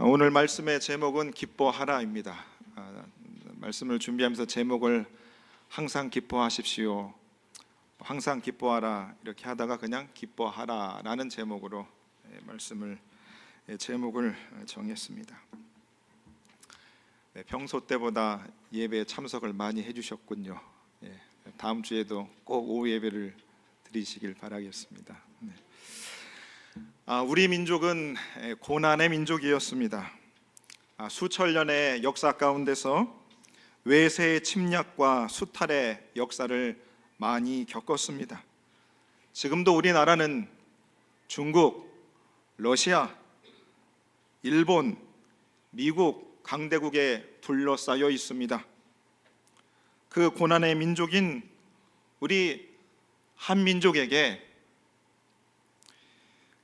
오늘 말씀의 제목은 기뻐하라입니다. 말씀을 준비하면서 제목을 항상 기뻐하십시오, 항상 기뻐하라 이렇게 하다가 그냥 기뻐하라라는 제목으로 제목을 정했습니다. 평소 때보다 예배에 참석을 많이 해주셨군요. 다음 주에도 꼭 오후 예배를 드리시길 바라겠습니다. 우리 민족은 고난의 민족이었습니다. 수천 년의 역사 가운데서 외세의 침략과 수탈의 역사를 많이 겪었습니다. 지금도 우리나라는 중국, 러시아, 일본, 미국 강대국에 둘러싸여 있습니다. 그 고난의 민족인 우리 한민족에게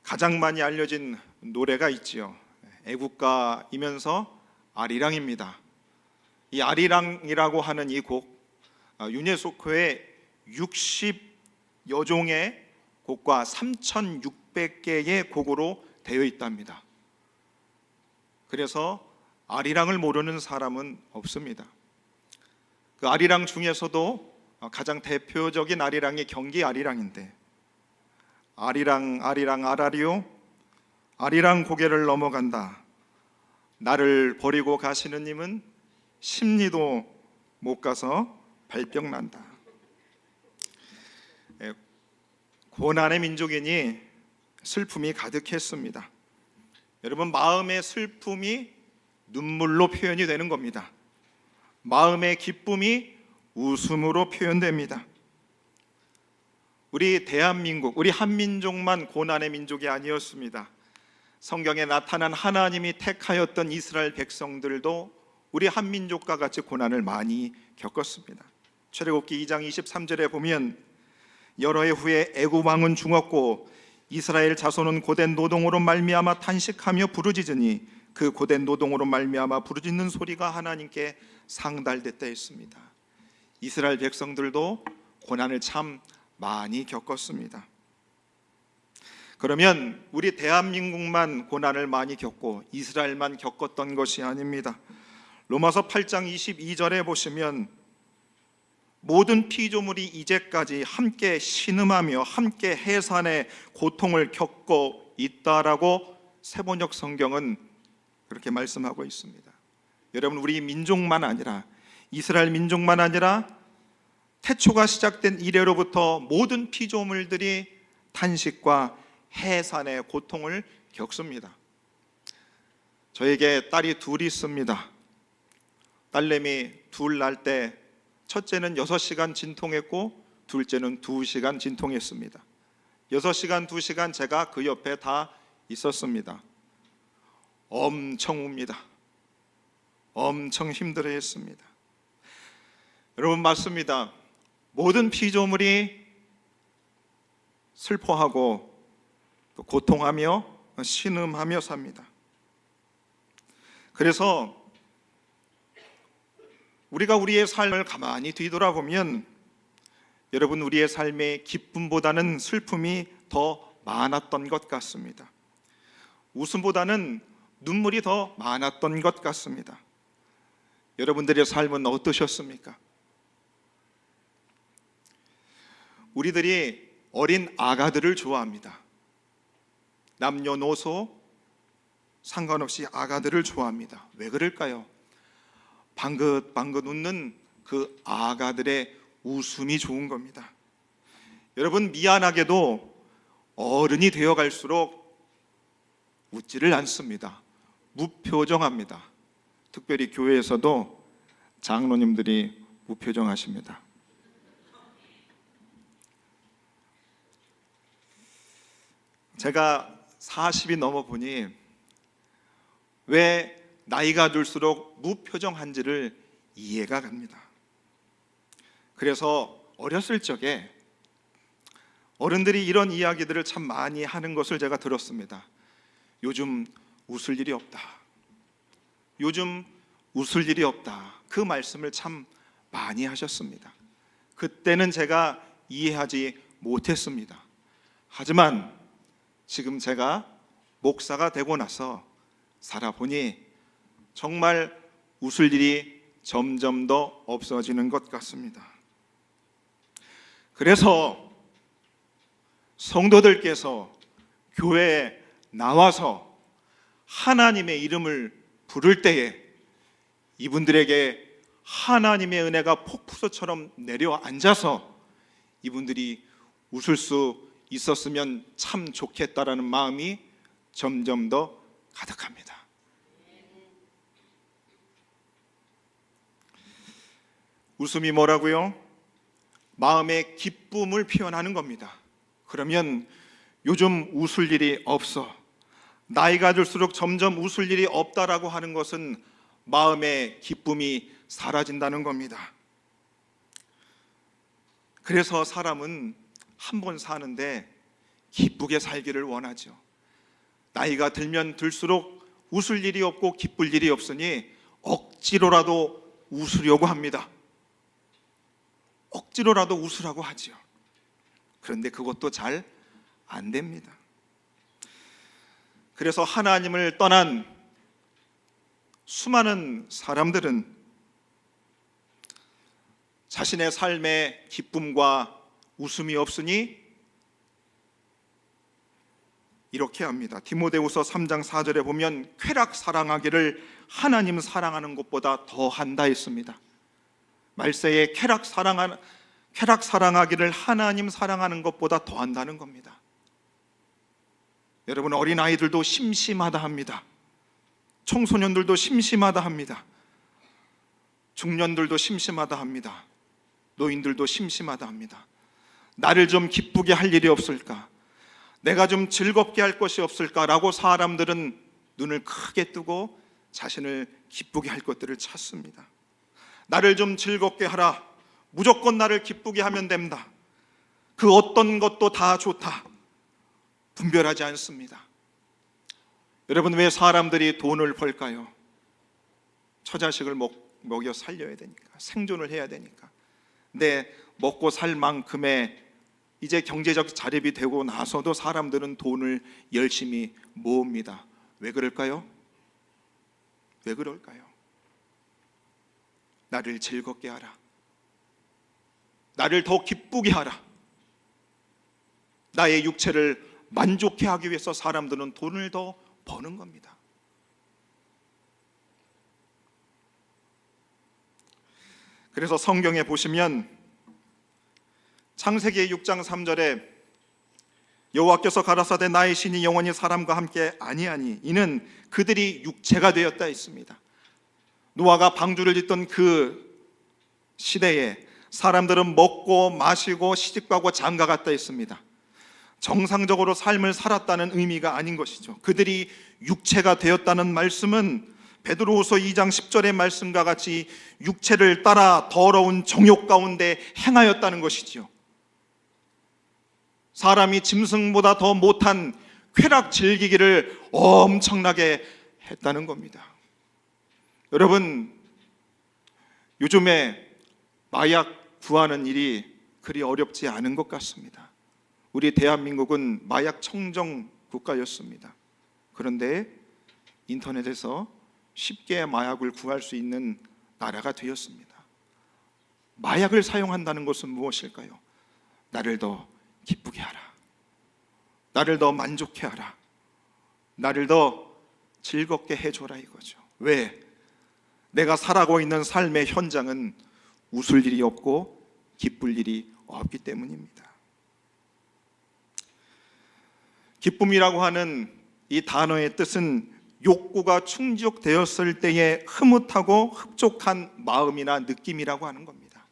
가장 많이 알려진 노래가 있지요. 애국가이면서 아리랑입니다. 이 아리랑이라고 하는 이 곡, 유네스코의 60여 종의 곡과 3,600개의 곡으로 되어 있답니다. 그래서 아리랑을 모르는 사람은 없습니다. 그 아리랑 중에서도 가장 대표적인 아리랑이 경기 아리랑인데, 아리랑 아리랑 아라리요, 아리랑 고개를 넘어간다. 나를 버리고 가시는 님은 십리도 못 가서 발병 난다. 고난의 민족이니 슬픔이 가득했습니다. 여러분, 마음의 슬픔이 눈물로 표현이 되는 겁니다. 마음의 기쁨이 웃음으로 표현됩니다. 우리 대한민국, 우리 한민족만 고난의 민족이 아니었습니다. 성경에 나타난 하나님이 택하였던 이스라엘 백성들도 우리 한민족과 같이 고난을 많이 겪었습니다. 출애굽기 2장 23절에 보면 여러 해 후에 애굽 왕은 죽었고 이스라엘 자손은 고된 노동으로 말미암아 탄식하며 부르짖으니 그 고된 노동으로 말미암아 부르짖는 소리가 하나님께 상달됐다 했습니다. 이스라엘 백성들도 고난을 참 많이 겪었습니다. 그러면 우리 대한민국만 고난을 많이 겪고 이스라엘만 겪었던 것이 아닙니다. 로마서 8장 22절에 보시면 모든 피조물이 이제까지 함께 신음하며 함께 해산의 고통을 겪고 있다라고 세번역 성경은 그렇게 말씀하고 있습니다. 여러분, 우리 민족만 아니라, 이스라엘 민족만 아니라 태초가 시작된 이래로부터 모든 피조물들이 탄식과 해산의 고통을 겪습니다. 저에게 딸이 둘이 있습니다. 딸내미 둘 낳을 때 첫째는 6시간 진통했고 둘째는 2시간 진통했습니다. 6시간, 2시간 제가 그 옆에 다 있었습니다. 엄청 웁니다. 엄청 힘들어했습니다. 여러분, 맞습니다. 모든 피조물이 슬퍼하고 고통하며 신음하며 삽니다. 그래서 우리가 우리의 삶을 가만히 뒤돌아보면 여러분, 우리의 삶의 기쁨보다는 슬픔이 더 많았던 것 같습니다. 웃음보다는 눈물이 더 많았던 것 같습니다. 여러분들의 삶은 어떠셨습니까? 우리들이 어린 아가들을 좋아합니다. 남녀노소 상관없이 아가들을 좋아합니다. 왜 그럴까요? 방긋방긋 웃는 그 아가들의 웃음이 좋은 겁니다. 여러분, 미안하게도 어른이 되어갈수록 웃지를 않습니다. 무표정합니다. 특별히 교회에서도 장로님들이 무표정하십니다. 제가 40이 넘어 보니 왜 나이가 들수록 무표정한지를 이해가 갑니다. 그래서 어렸을 적에 어른들이 이런 이야기들을 참 많이 하는 것을 제가 들었습니다. 요즘 웃을 일이 없다. 요즘 웃을 일이 없다. 그 말씀을 참 많이 하셨습니다. 그때는 제가 이해하지 못했습니다. 하지만 지금 제가 목사가 되고 나서 살아보니 정말 웃을 일이 점점 더 없어지는 것 같습니다. 그래서 성도들께서 교회에 나와서 하나님의 이름을 부를 때에 이분들에게 하나님의 은혜가 폭포수처럼 내려앉아서 이분들이 웃을 수 있었으면 참 좋겠다라는 마음이 점점 더 가득합니다. 웃음이 뭐라고요? 마음의 기쁨을 표현하는 겁니다. 그러면 요즘 웃을 일이 없어, 나이가 들수록 점점 웃을 일이 없다라고 하는 것은 마음의 기쁨이 사라진다는 겁니다. 그래서 사람은 한 번 사는데 기쁘게 살기를 원하죠. 나이가 들면 들수록 웃을 일이 없고 기쁠 일이 없으니 억지로라도 웃으려고 합니다. 억지로라도 웃으라고 하죠. 그런데 그것도 잘 안 됩니다. 그래서 하나님을 떠난 수많은 사람들은 자신의 삶에 기쁨과 웃음이 없으니 이렇게 합니다. 디모데후서 3장 4절에 보면 쾌락 사랑하기를 하나님 사랑하는 것보다 더 한다 했습니다. 말세에 쾌락 사랑하기를 하나님 사랑하는 것보다 더 한다는 겁니다. 여러분, 어린아이들도 심심하다 합니다. 청소년들도 심심하다 합니다. 중년들도 심심하다 합니다. 노인들도 심심하다 합니다. 나를 좀 기쁘게 할 일이 없을까? 내가 좀 즐겁게 할 것이 없을까라고 사람들은 눈을 크게 뜨고 자신을 기쁘게 할 것들을 찾습니다. 나를 좀 즐겁게 하라. 무조건 나를 기쁘게 하면 된다. 그 어떤 것도 다 좋다. 분별하지 않습니다. 여러분, 왜 사람들이 돈을 벌까요? 처자식을 먹여 살려야 되니까, 생존을 해야 되니까. 근데 먹고 살 만큼의 이제 경제적 자립이 되고 나서도 사람들은 돈을 열심히 모읍니다. 왜 그럴까요? 왜 그럴까요? 나를 즐겁게 하라. 나를 더 기쁘게 하라. 나의 육체를 만족해 하기 위해서 사람들은 돈을 더 버는 겁니다. 그래서 성경에 보시면 창세기 6장 3절에 여호와께서 가라사대 나의 신이 영원히 사람과 함께 아니하니 이는 그들이 육체가 되었다 했습니다. 노아가 방주를 짓던 그 시대에 사람들은 먹고 마시고 시집가고 장가갔다 했습니다. 정상적으로 삶을 살았다는 의미가 아닌 것이죠. 그들이 육체가 되었다는 말씀은 베드로후서 2장 10절의 말씀과 같이 육체를 따라 더러운 정욕 가운데 행하였다는 것이지요. 사람이 짐승보다 더 못한 쾌락 즐기기를 엄청나게 했다는 겁니다. 여러분, 요즘에 마약 구하는 일이 그리 어렵지 않은 것 같습니다. 우리 대한민국은 마약 청정 국가였습니다. 그런데 인터넷에서 쉽게 마약을 구할 수 있는 나라가 되었습니다. 마약을 사용한다는 것은 무엇일까요? 나를 더 기쁘게 하라. 나를 더 만족해 하라. 나를 더 즐겁게 해줘라 이거죠. 왜? 내가 살아가고 있는 삶의 현장은 웃을 일이 없고 기쁠 일이 없기 때문입니다. 기쁨이라고 하는 이 단어의 뜻은 욕구가 충족되었을 때의 흐뭇하고 흡족한 마음이나 느낌이라고 하는 겁니다.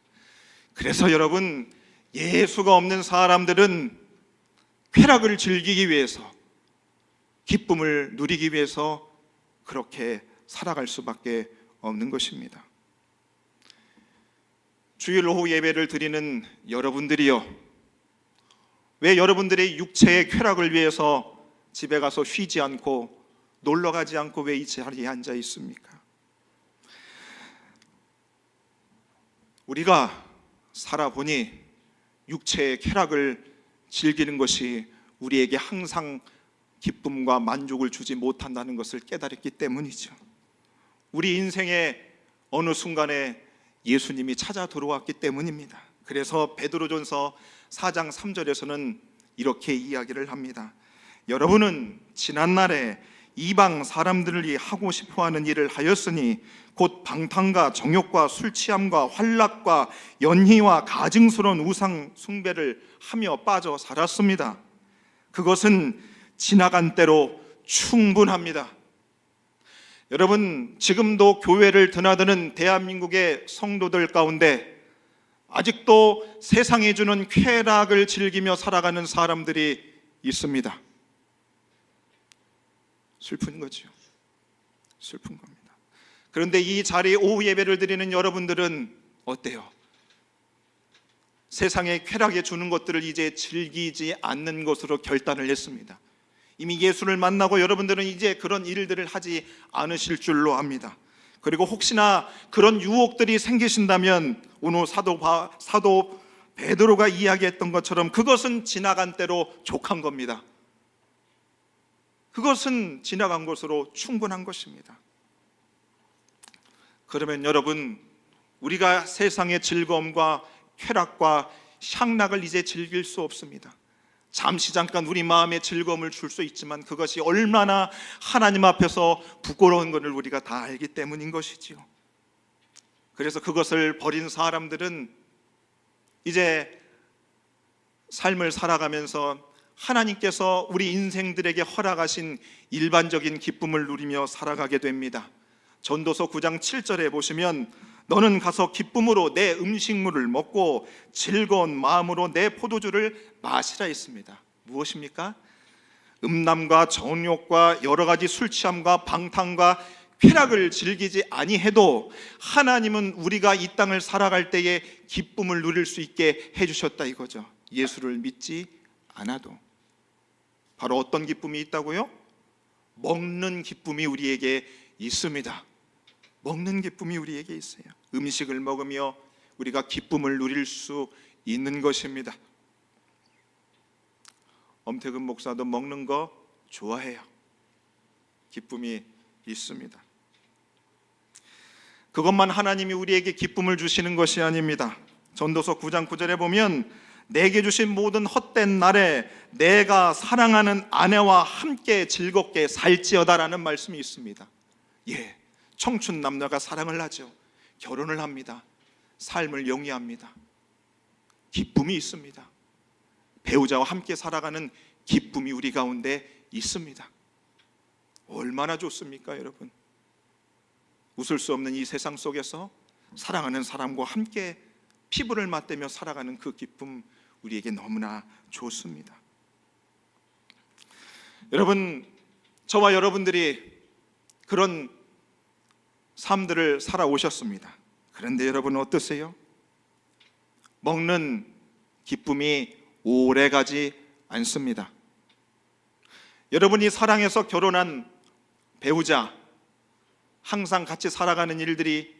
그래서 여러분, 예수가 없는 사람들은 쾌락을 즐기기 위해서, 기쁨을 누리기 위해서 그렇게 살아갈 수밖에 없는 것입니다. 주일 오후 예배를 드리는 여러분들이요, 왜 여러분들의 육체의 쾌락을 위해서 집에 가서 쉬지 않고 놀러 가지 않고 왜 이 자리에 앉아 있습니까? 우리가 살아보니 육체의 쾌락을 즐기는 것이 우리에게 항상 기쁨과 만족을 주지 못한다는 것을 깨달았기 때문이죠. 우리 인생의 어느 순간에 예수님이 찾아 들어왔기 때문입니다. 그래서 베드로전서 4장 3절에서는 이렇게 이야기를 합니다. 여러분은 지난날에 이방 사람들이 하고 싶어하는 일을 하였으니 곧 방탕과 정욕과 술 취함과 환락과 연희와 가증스러운 우상 숭배를 하며 빠져 살았습니다. 그것은 지나간 때로 충분합니다. 여러분, 지금도 교회를 드나드는 대한민국의 성도들 가운데 아직도 세상이 주는 쾌락을 즐기며 살아가는 사람들이 있습니다. 슬픈 거죠. 슬픈 겁니다. 그런데 이 자리에 오후 예배를 드리는 여러분들은 어때요? 세상의 쾌락에 주는 것들을 이제 즐기지 않는 것으로 결단을 했습니다. 이미 예수를 만나고 여러분들은 이제 그런 일들을 하지 않으실 줄로 압니다. 그리고 혹시나 그런 유혹들이 생기신다면 오늘 사도 베드로가 이야기했던 것처럼 그것은 지나간 때로 족한 겁니다. 그것은 지나간 것으로 충분한 것입니다. 그러면 여러분, 우리가 세상의 즐거움과 쾌락과 향락을 이제 즐길 수 없습니다. 잠시 잠깐 우리 마음에 즐거움을 줄 수 있지만 그것이 얼마나 하나님 앞에서 부끄러운 것을 우리가 다 알기 때문인 것이지요. 그래서 그것을 버린 사람들은 이제 삶을 살아가면서 하나님께서 우리 인생들에게 허락하신 일반적인 기쁨을 누리며 살아가게 됩니다. 전도서 9장 7절에 보시면 너는 가서 기쁨으로 내 음식물을 먹고 즐거운 마음으로 내 포도주를 마시라 했습니다. 무엇입니까? 음란과 정욕과 여러 가지 술 취함과 방탕과 쾌락을 즐기지 아니해도 하나님은 우리가 이 땅을 살아갈 때에 기쁨을 누릴 수 있게 해주셨다 이거죠. 예수를 믿지 않아도. 바로 어떤 기쁨이 있다고요? 먹는 기쁨이 우리에게 있습니다. 먹는 기쁨이 우리에게 있어요. 음식을 먹으며 우리가 기쁨을 누릴 수 있는 것입니다. 엄태근 목사도 먹는 거 좋아해요. 기쁨이 있습니다. 그것만 하나님이 우리에게 기쁨을 주시는 것이 아닙니다. 전도서 9장 9절에 보면 내게 주신 모든 헛된 날에 내가 사랑하는 아내와 함께 즐겁게 살지어다라는 말씀이 있습니다. 예, 청춘 남녀가 사랑을 하죠. 결혼을 합니다. 삶을 영위합니다. 기쁨이 있습니다. 배우자와 함께 살아가는 기쁨이 우리 가운데 있습니다. 얼마나 좋습니까, 여러분? 웃을 수 없는 이 세상 속에서 사랑하는 사람과 함께 피부를 맞대며 살아가는 그 기쁨 우리에게 너무나 좋습니다. 여러분, 저와 여러분들이 그런 삶들을 살아오셨습니다. 그런데 여러분은 어떠세요? 먹는 기쁨이 오래가지 않습니다. 여러분이 사랑해서 결혼한 배우자, 항상 같이 살아가는 일들이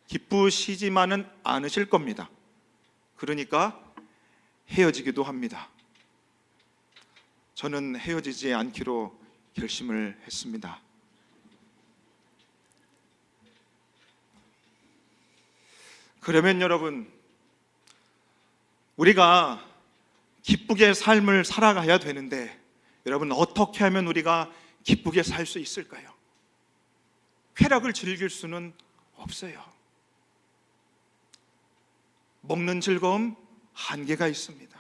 기쁘시지만은 않으실 겁니다. 그러니까 헤어지기도 합니다. 저는 헤어지지 않기로 결심을 했습니다. 그러면 여러분, 우리가 기쁘게 삶을 살아가야 되는데 여러분, 어떻게 하면 우리가 기쁘게 살 수 있을까요? 쾌락을 즐길 수는 없어요. 먹는 즐거움 한계가 있습니다.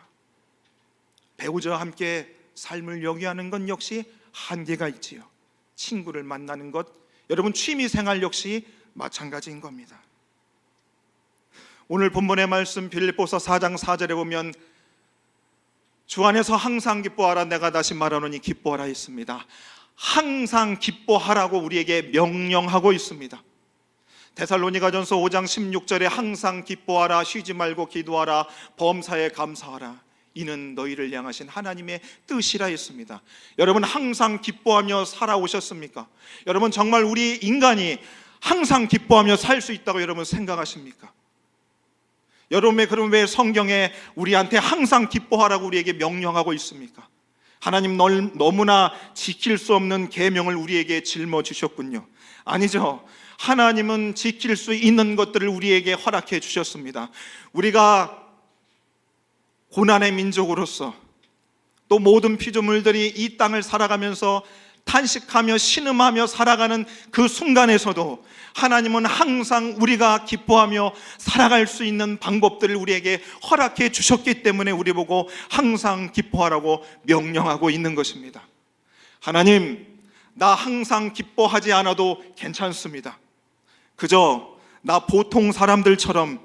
배우자와 함께 삶을 영위하는 건 역시 한계가 있지요. 친구를 만나는 것, 여러분 취미 생활 역시 마찬가지인 겁니다. 오늘 본문의 말씀 빌립보서 4장 4절에 보면 주 안에서 항상 기뻐하라, 내가 다시 말하노니 기뻐하라 했습니다. 항상 기뻐하라고 우리에게 명령하고 있습니다. 데살로니가전서 5장 16절에 항상 기뻐하라, 쉬지 말고 기도하라, 범사에 감사하라, 이는 너희를 향하신 하나님의 뜻이라 했습니다. 여러분, 항상 기뻐하며 살아오셨습니까? 여러분, 정말 우리 인간이 항상 기뻐하며 살 수 있다고 여러분 생각하십니까? 여러분, 그럼 왜 성경에 우리한테 항상 기뻐하라고 우리에게 명령하고 있습니까? 하나님 너무나 지킬 수 없는 계명을 우리에게 짊어지셨군요. 아니죠. 하나님은 지킬 수 있는 것들을 우리에게 허락해 주셨습니다. 우리가 고난의 민족으로서, 또 모든 피조물들이 이 땅을 살아가면서 탄식하며 신음하며 살아가는 그 순간에서도 하나님은 항상 우리가 기뻐하며 살아갈 수 있는 방법들을 우리에게 허락해 주셨기 때문에 우리 보고 항상 기뻐하라고 명령하고 있는 것입니다. 하나님, 나 항상 기뻐하지 않아도 괜찮습니다. 그저 나 보통 사람들처럼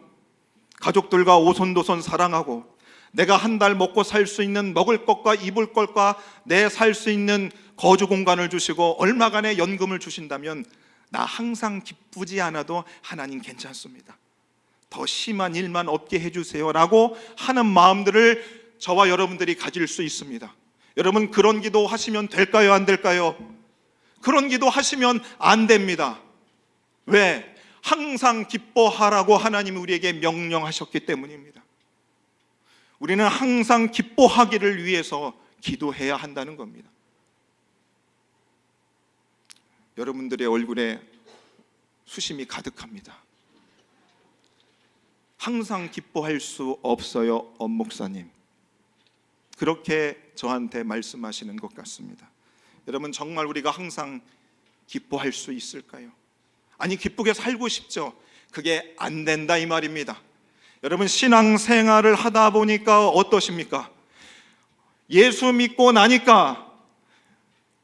가족들과 오손도손 사랑하고 내가 한 달 먹고 살 수 있는 먹을 것과 입을 것과 내 살 수 있는 거주 공간을 주시고 얼마간의 연금을 주신다면 나 항상 기쁘지 않아도 하나님 괜찮습니다. 더 심한 일만 없게 해주세요 라고 하는 마음들을 저와 여러분들이 가질 수 있습니다. 여러분, 그런 기도 하시면 될까요? 안 될까요? 그런 기도 하시면 안 됩니다. 왜? 항상 기뻐하라고 하나님이 우리에게 명령하셨기 때문입니다. 우리는 항상 기뻐하기를 위해서 기도해야 한다는 겁니다. 여러분들의 얼굴에 수심이 가득합니다. 항상 기뻐할 수 없어요, 엄 목사님. 그렇게 저한테 말씀하시는 것 같습니다. 여러분, 정말 우리가 항상 기뻐할 수 있을까요? 아니, 기쁘게 살고 싶죠. 그게 안 된다 이 말입니다. 여러분, 신앙생활을 하다 보니까 어떠십니까? 예수 믿고 나니까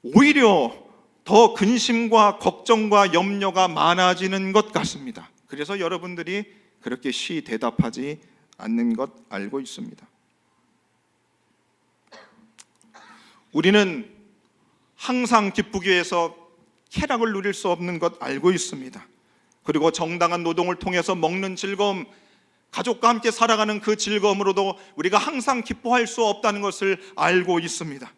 오히려 더 근심과 걱정과 염려가 많아지는 것 같습니다. 그래서 여러분들이 그렇게 쉬 대답하지 않는 것 알고 있습니다. 우리는 항상 기쁘기 위해서 쾌락을 누릴 수 없는 것 알고 있습니다. 그리고 정당한 노동을 통해서 먹는 즐거움, 가족과 함께 살아가는 그 즐거움으로도 우리가 항상 기뻐할 수 없다는 것을 알고 있습니다.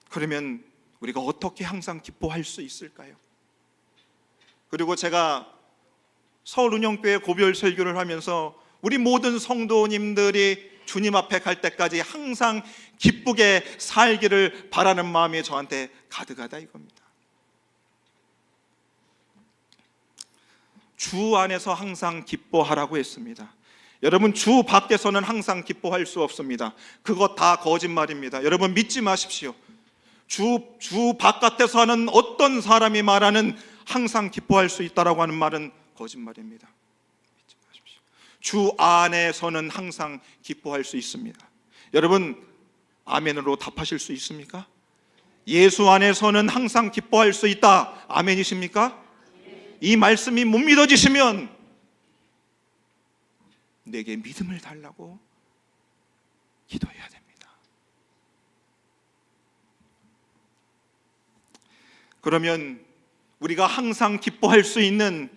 그러면 우리가 어떻게 항상 기뻐할 수 있을까요? 그리고 제가 서울운영교회 고별 설교를 하면서 우리 모든 성도님들이 주님 앞에 갈 때까지 항상 기쁘게 살기를 바라는 마음이 저한테 가득하다 이겁니다. 주 안에서 항상 기뻐하라고 했습니다. 여러분, 주 밖에서는 항상 기뻐할 수 없습니다. 그거 다 거짓말입니다. 여러분, 믿지 마십시오. 주 바깥에서 하는 어떤 사람이 말하는 항상 기뻐할 수 있다라고 하는 말은 거짓말입니다. 믿지 마십시오. 주 안에서는 항상 기뻐할 수 있습니다. 여러분, 아멘으로 답하실 수 있습니까? 예수 안에서는 항상 기뻐할 수 있다. 아멘이십니까? 이 말씀이 못 믿어지시면 내게 믿음을 달라고 기도해야 됩니다. 그러면 우리가 항상 기뻐할 수 있는,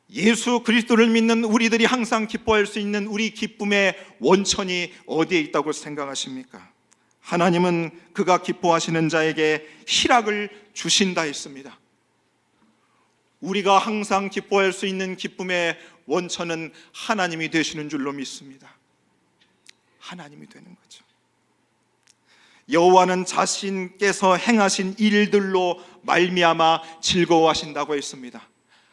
예수 그리스도를 믿는 우리들이 항상 기뻐할 수 있는 우리 기쁨의 원천이 어디에 있다고 생각하십니까? 하나님은 그가 기뻐하시는 자에게 희락을 주신다 했습니다. 우리가 항상 기뻐할 수 있는 기쁨의 원천은 하나님이 되시는 줄로 믿습니다. 하나님이 되는 거죠. 여호와는 자신께서 행하신 일들로 말미암아 즐거워하신다고 했습니다.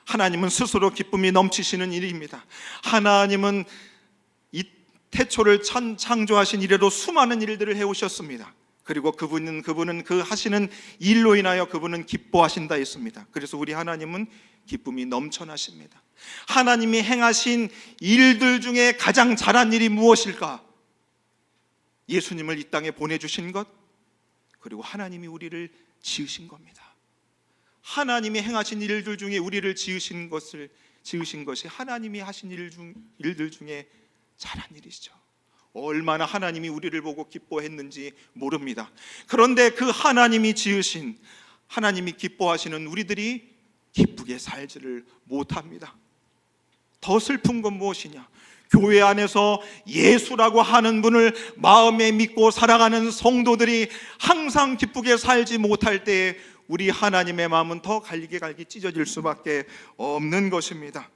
하나님은 스스로 기쁨이 넘치시는 일입니다. 하나님은 이 태초를 창조하신 이래로 수많은 일들을 해오셨습니다. 그리고 그분은 그 하시는 일로 인하여 그분은 기뻐하신다 했습니다. 그래서 우리 하나님은 기쁨이 넘쳐나십니다. 하나님이 행하신 일들 중에 가장 잘한 일이 무엇일까? 예수님을 이 땅에 보내주신 것, 그리고 하나님이 우리를 지으신 겁니다. 하나님이 행하신 일들 중에 우리를 지으신 것이 하나님이 하신 일들 중에 잘한 일이죠. 얼마나 하나님이 우리를 보고 기뻐했는지 모릅니다. 그런데 그 하나님이 지으신, 하나님이 기뻐하시는 우리들이 기쁘게 살지를 못합니다. 더 슬픈 건 무엇이냐? 교회 안에서 예수라고 하는 분을 마음에 믿고 살아가는 성도들이 항상 기쁘게 살지 못할 때에 우리 하나님의 마음은 더 갈기 찢어질 수밖에 없는 것입니다.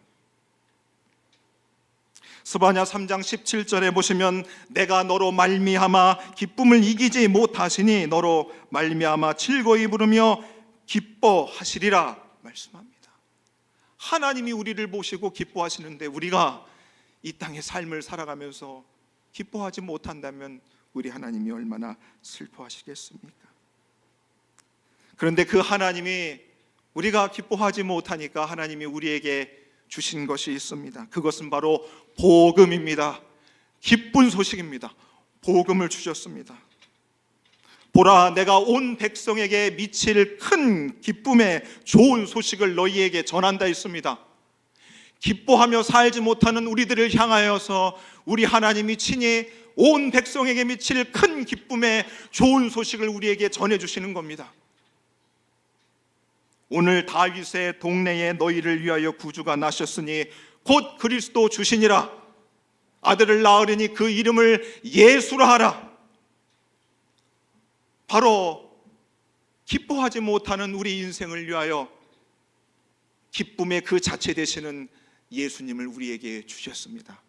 스바냐 3장 17절에 보시면 내가 너로 말미암아 기쁨을 이기지 못하시니 너로 말미암아 즐거이 부르며 기뻐하시리라 말씀합니다. 하나님이 우리를 보시고 기뻐하시는데 우리가 이 땅의 삶을 살아가면서 기뻐하지 못한다면 우리 하나님이 얼마나 슬퍼하시겠습니까? 그런데 그 하나님이 우리가 기뻐하지 못하니까 하나님이 우리에게 주신 것이 있습니다. 그것은 바로 복음입니다. 기쁜 소식입니다. 복음을 주셨습니다. 보라, 내가 온 백성에게 미칠 큰 기쁨의 좋은 소식을 너희에게 전한다 했습니다. 기뻐하며 살지 못하는 우리들을 향하여서 우리 하나님이 친히 온 백성에게 미칠 큰 기쁨의 좋은 소식을 우리에게 전해주시는 겁니다. 오늘 다윗의 동네에 너희를 위하여 구주가 나셨으니 곧 그리스도 주시니라. 아들을 낳으리니 그 이름을 예수라 하라. 바로 기뻐하지 못하는 우리 인생을 위하여 기쁨의 그 자체 되시는 예수님을 우리에게 주셨습니다.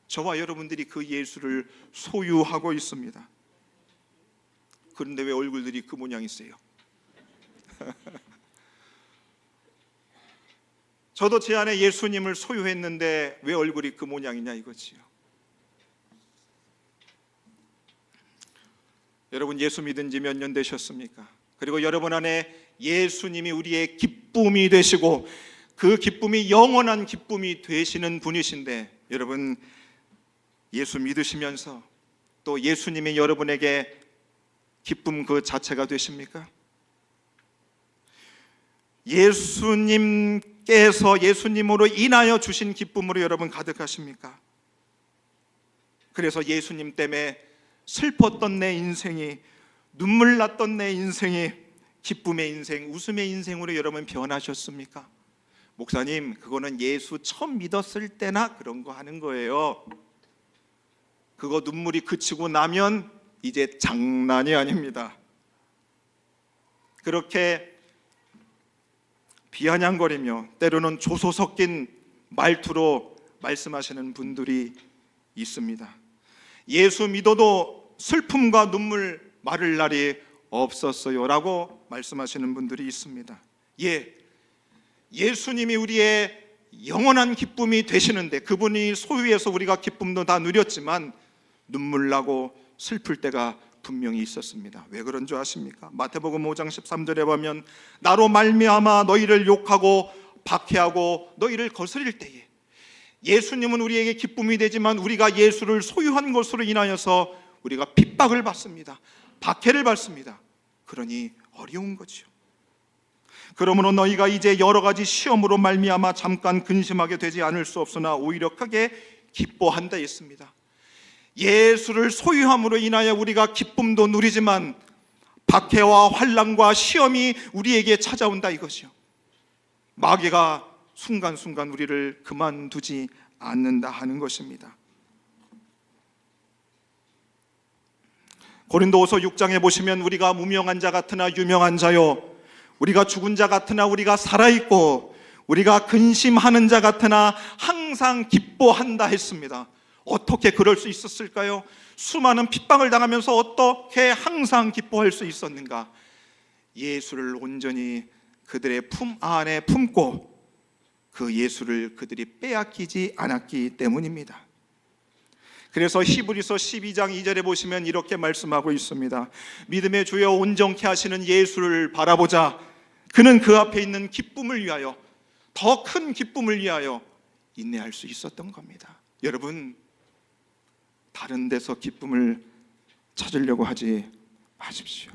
저와 여러분들이 그 예수를 소유하고 있습니다. 그런데 왜 얼굴들이 그 모양이세요? 저도 제 안에 예수님을 소유했는데 왜 얼굴이 그 모양이냐 이거지요. 여러분 예수 믿은 지 몇 년 되셨습니까? 그리고 여러분 안에 예수님이 우리의 기쁨이 되시고 그 기쁨이 영원한 기쁨이 되시는 분이신데 여러분 예수 믿으시면서 또 예수님이 여러분에게 기쁨 그 자체가 되십니까? 예수님께서 예수님으로 인하여 주신 기쁨으로 여러분 가득하십니까? 그래서 예수님 때문에 슬펐던 내 인생이, 눈물 났던 내 인생이 기쁨의 인생, 웃음의 인생으로 여러분 변하셨습니까? 목사님, 그거는 예수 처음 믿었을 때나 그런 거 하는 거예요. 그거 눈물이 그치고 나면 이제 장난이 아닙니다. 그렇게 비아냥거리며 때로는 조소 섞인 말투로 말씀하시는 분들이 있습니다. 예수 믿어도 슬픔과 눈물 마를 날이 없었어요 라고 말씀하시는 분들이 있습니다. 예수님이 우리의 영원한 기쁨이 되시는데 그분이 소유해서 우리가 기쁨도 다 누렸지만 눈물 나고 슬플 때가 분명히 있었습니다. 왜 그런 줄 아십니까? 마태복음 5장 13절에 보면 나로 말미암아 너희를 욕하고 박해하고 너희를 거스릴 때에 예수님은 우리에게 기쁨이 되지만 우리가 예수를 소유한 것으로 인하여서 우리가 핍박을 받습니다. 박해를 받습니다. 그러니 어려운 거죠. 그러므로 너희가 이제 여러 가지 시험으로 말미암아 잠깐 근심하게 되지 않을 수 없으나 오히려 크게 기뻐한다 했습니다. 예수를 소유함으로 인하여 우리가 기쁨도 누리지만 박해와 환난과 시험이 우리에게 찾아온다 이것이요. 마귀가 순간순간 우리를 그만두지 않는다 하는 것입니다. 고린도후서 6장에 보시면 우리가 무명한 자 같으나 유명한 자요, 우리가 죽은 자 같으나 우리가 살아있고 우리가 근심하는 자 같으나 항상 기뻐한다 했습니다. 어떻게 그럴 수 있었을까요? 수많은 핍박을 당하면서 어떻게 항상 기뻐할 수 있었는가? 예수를 온전히 그들의 품 안에 품고 그 예수를 그들이 빼앗기지 않았기 때문입니다. 그래서 히브리서 12장 2절에 보시면 이렇게 말씀하고 있습니다. 믿음의 주여 온전케 하시는 예수를 바라보자. 그는 그 앞에 있는 기쁨을 위하여, 더 큰 기쁨을 위하여 인내할 수 있었던 겁니다. 여러분, 다른 데서 기쁨을 찾으려고 하지 마십시오.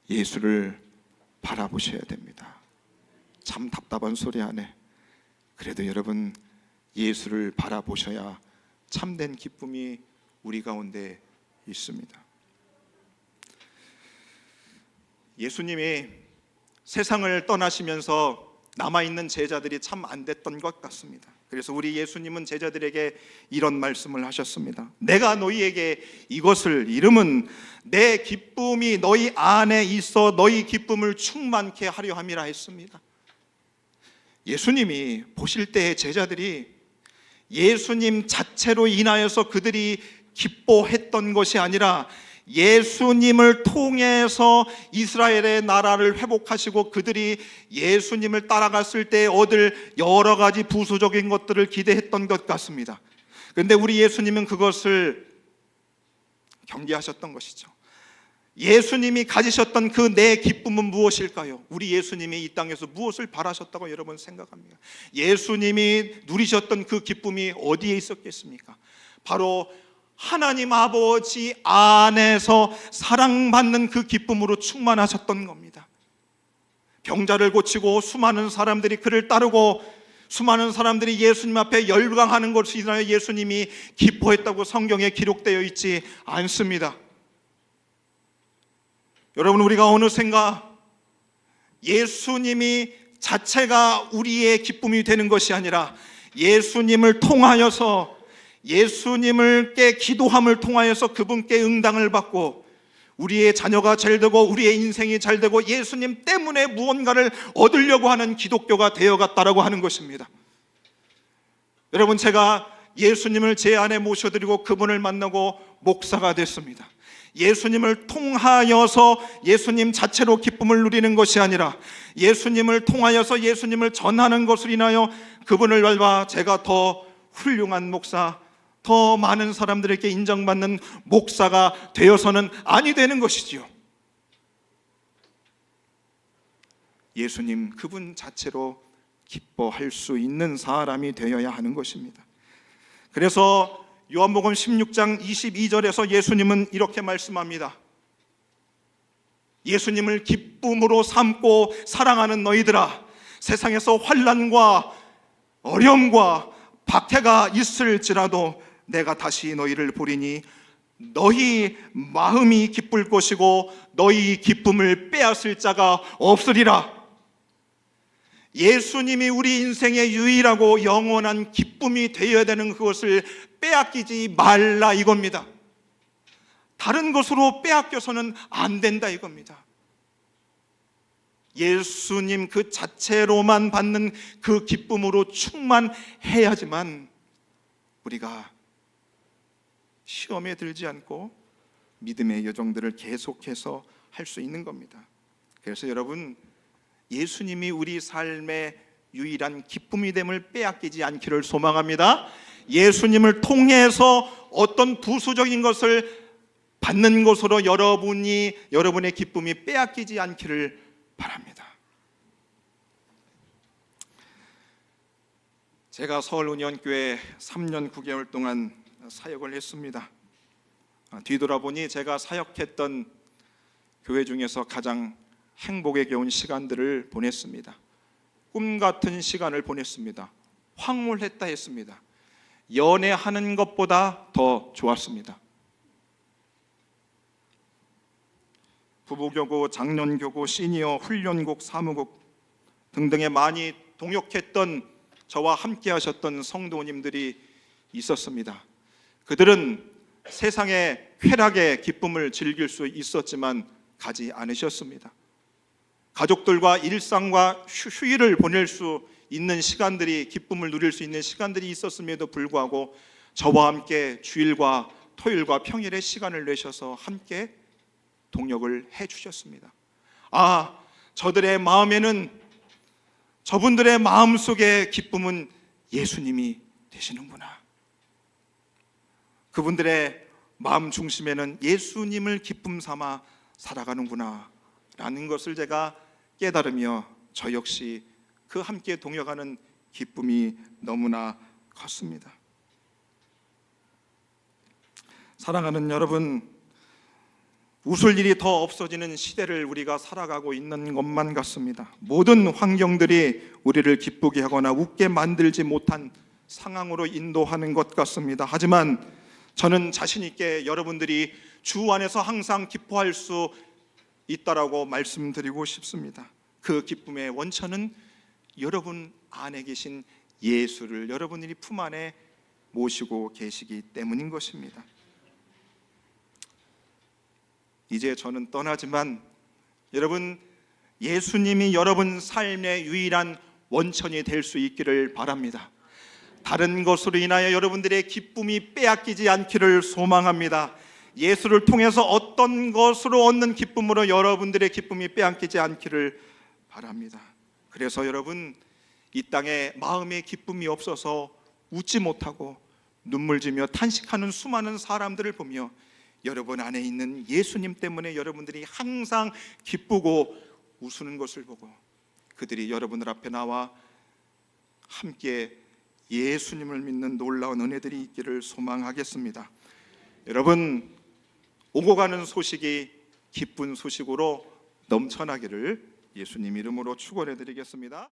예수를 바라보셔야 됩니다. 참 답답한 소리 하네. 그래도 여러분 예수를 바라보셔야 참된 기쁨이 우리 가운데 있습니다. 예수님이 세상을 떠나시면서 남아있는 제자들이 참 안 됐던 것 같습니다. 그래서 우리 예수님은 제자들에게 이런 말씀을 하셨습니다. 내가 너희에게 이것을 이름은 내 기쁨이 너희 안에 있어 너희 기쁨을 충만케 하려 함이라 했습니다. 예수님이 보실 때의 제자들이 예수님 자체로 인하여서 그들이 기뻐했던 것이 아니라 예수님을 통해서 이스라엘의 나라를 회복하시고 그들이 예수님을 따라갔을 때 얻을 여러 가지 부수적인 것들을 기대했던 것 같습니다. 그런데 우리 예수님은 그것을 경계하셨던 것이죠. 예수님이 가지셨던 그 내 기쁨은 무엇일까요? 우리 예수님이 이 땅에서 무엇을 바라셨다고 여러분 생각합니까? 예수님이 누리셨던 그 기쁨이 어디에 있었겠습니까? 바로 하나님 아버지 안에서 사랑받는 그 기쁨으로 충만하셨던 겁니다. 병자를 고치고 수많은 사람들이 그를 따르고 수많은 사람들이 예수님 앞에 열광하는 것을 인하여 예수님이 기뻐했다고 성경에 기록되어 있지 않습니다. 여러분, 우리가 어느샌가 예수님이 자체가 우리의 기쁨이 되는 것이 아니라 예수님을 통하여서 예수님께 기도함을 통하여서 그분께 응당을 받고 우리의 자녀가 잘 되고 우리의 인생이 잘 되고 예수님 때문에 무언가를 얻으려고 하는 기독교가 되어갔다라고 하는 것입니다. 여러분, 제가 예수님을 제 안에 모셔드리고 그분을 만나고 목사가 됐습니다. 예수님을 통하여서 예수님 자체로 기쁨을 누리는 것이 아니라 예수님을 통하여서 예수님을 전하는 것을 인하여 그분을 밟아 제가 더 훌륭한 목사, 더 많은 사람들에게 인정받는 목사가 되어서는 아니 되는 것이지요. 예수님 그분 자체로 기뻐할 수 있는 사람이 되어야 하는 것입니다. 그래서 요한복음 16장 22절에서 예수님은 이렇게 말씀합니다. 예수님을 기쁨으로 삼고 사랑하는 너희들아, 세상에서 환난과 어려움과 박해가 있을지라도 내가 다시 너희를 보리니 너희 마음이 기쁠 것이고 너희 기쁨을 빼앗을 자가 없으리라. 예수님이 우리 인생의 유일하고 영원한 기쁨이 되어야 되는 그것을 빼앗기지 말라 이겁니다. 다른 것으로 빼앗겨서는 안 된다 이겁니다. 예수님 그 자체로만 받는 그 기쁨으로 충만해야지만 우리가 시험에 들지 않고 믿음의 여정들을 계속해서 할 수 있는 겁니다. 그래서 여러분, 예수님이 우리 삶의 유일한 기쁨이 됨을 빼앗기지 않기를 소망합니다. 예수님을 통해서 어떤 부수적인 것을 받는 것으로 여러분의 기쁨이 빼앗기지 않기를 바랍니다. 제가 서울은연교회 3년 9개월 동안 사역을 했습니다. 뒤돌아보니 제가 사역했던 교회 중에서 가장 행복에 겨운 시간들을 보냈습니다. 꿈 같은 시간을 보냈습니다. 황홀했다 했습니다. 연애하는 것보다 더 좋았습니다. 부부교구, 장년교구, 시니어, 훈련국, 사무국 등등에 많이 동역했던 저와 함께 하셨던 성도님들이 있었습니다. 그들은 세상의 쾌락의 기쁨을 즐길 수 있었지만 가지 않으셨습니다. 가족들과 일상과 휴일을 보낼 수 있는 시간들이, 기쁨을 누릴 수 있는 시간들이 있었음에도 불구하고 저와 함께 주일과 토요일과 평일에 시간을 내셔서 함께 동역을 해주셨습니다. 저들의 마음에는, 저분들의 마음속의 기쁨은 예수님이 되시는구나. 그분들의 마음 중심에는 예수님을 기쁨 삼아 살아가는구나 라는 것을 제가 깨달으며 저 역시 그 함께 동역하는 기쁨이 너무나 컸습니다. 사랑하는 여러분, 웃을 일이 더 없어지는 시대를 우리가 살아가고 있는 것만 같습니다. 모든 환경들이 우리를 기쁘게 하거나 웃게 만들지 못한 상황으로 인도하는 것 같습니다. 하지만 저는 자신 있게 여러분들이 주 안에서 항상 기뻐할 수 있다라고 말씀드리고 싶습니다. 그 기쁨의 원천은 여러분 안에 계신 예수를 여러분들이 품 안에 모시고 계시기 때문인 것입니다. 이제 저는 떠나지만 여러분, 예수님이 여러분 삶의 유일한 원천이 될 수 있기를 바랍니다. 다른 것으로 인하여 여러분들의 기쁨이 빼앗기지 않기를 소망합니다. 예수를 통해서 어떤 것으로 얻는 기쁨으로 여러분들의 기쁨이 빼앗기지 않기를 바랍니다. 그래서 여러분, 이 땅에 마음의 기쁨이 없어서 웃지 못하고 눈물 지며 탄식하는 수많은 사람들을 보며 여러분 안에 있는 예수님 때문에 여러분들이 항상 기쁘고 웃는 것을 보고 그들이 여러분들 앞에 나와 함께 예수님을 믿는 놀라운 은혜들이 있기를 소망하겠습니다. 여러분, 오고 가는 소식이 기쁜 소식으로 넘쳐나기를 예수님 이름으로 축원해 드리겠습니다.